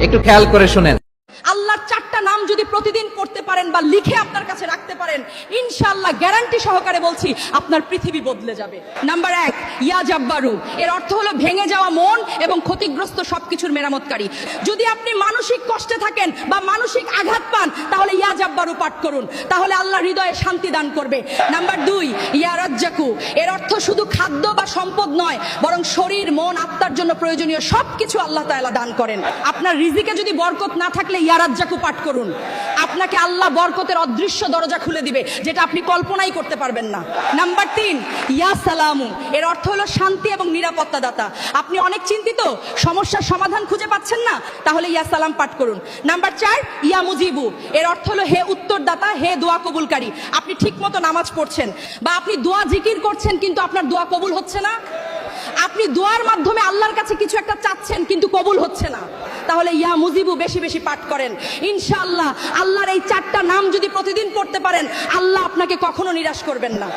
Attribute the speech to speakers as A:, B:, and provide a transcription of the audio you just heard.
A: একটু খেয়াল করে শুনেন।
B: আল্লাহর 4টা নাম যদি প্রতিদিন পড়তে পারেন বা লিখে আপনার কাছে রাখতে পারেন, ইনশাআল্লাহ গ্যারান্টি সহকারে বলছি আপনার পৃথিবী বদলে যাবে। নাম্বার 1, ইয়া জাব্বারু। এর অর্থ হলো ভেঙে যাওয়া মন এবং ক্ষতিগ্রস্ত সবকিছুর মেরামতকারী। যদি আপনি মানসিক কষ্টে থাকেন বা মানসিক আঘাত পান, তাহলে ইয়া জাব্বারু পাঠ করুন, তাহলে আল্লাহ হৃদয়ে শান্তি দান করবে। নাম্বার 2, ইয়া রাজ্জাকু। এর অর্থ শুধু খাদ্য বা সম্পদ নয়, বরং শরীর, মন, আত্মার জন্য প্রয়োজনীয় সবকিছু আল্লাহ তাআলা দান করেন। আপনার রিজিকে যদি বরকত না থাকলে ইয়া রাজ্জাকু পাঠ করুন, আপনাকে আল্লাহ বরকতের অদৃশ্য দরজা খুলে দিবে, যেটা আপনি কল্পনাই করতে পারবেন না। নাম্বার 3, ইয়া সালামু। এর অর্থ হলো শান্তি এবং নিরাপত্তা দাতা। আপনি অনেক চিন্তিত, সমস্যার সমাধান খুঁজে পাচ্ছেন না, তাহলে ইয়া সালাম পাঠ করুন। নাম্বার 4, ইয়া মুজিবু। এর অর্থ হলো হে উত্তরদাতা, হে দোয়া কবুলকারী। আপনি ঠিকমতো নামাজ পড়ছেন বা আপনি দোয়া জিকির করছেন, কিন্তু আপনার দোয়া কবুল হচ্ছে না, আপনি দোয়ার মাধ্যমে আল্লাহর কাছে কিছু একটা চাচ্ছেন কিন্তু কবুল হচ্ছে না, তাহলে ইয়া মুজিবু বেশি বেশি পাঠ করেন। ইনশাআল্লাহ আল্লাহর এই 4টা নাম যদি প্রতিদিন পড়তে পারেন, আল্লাহ আপনাকে কখনো নিরাশ করবেন না।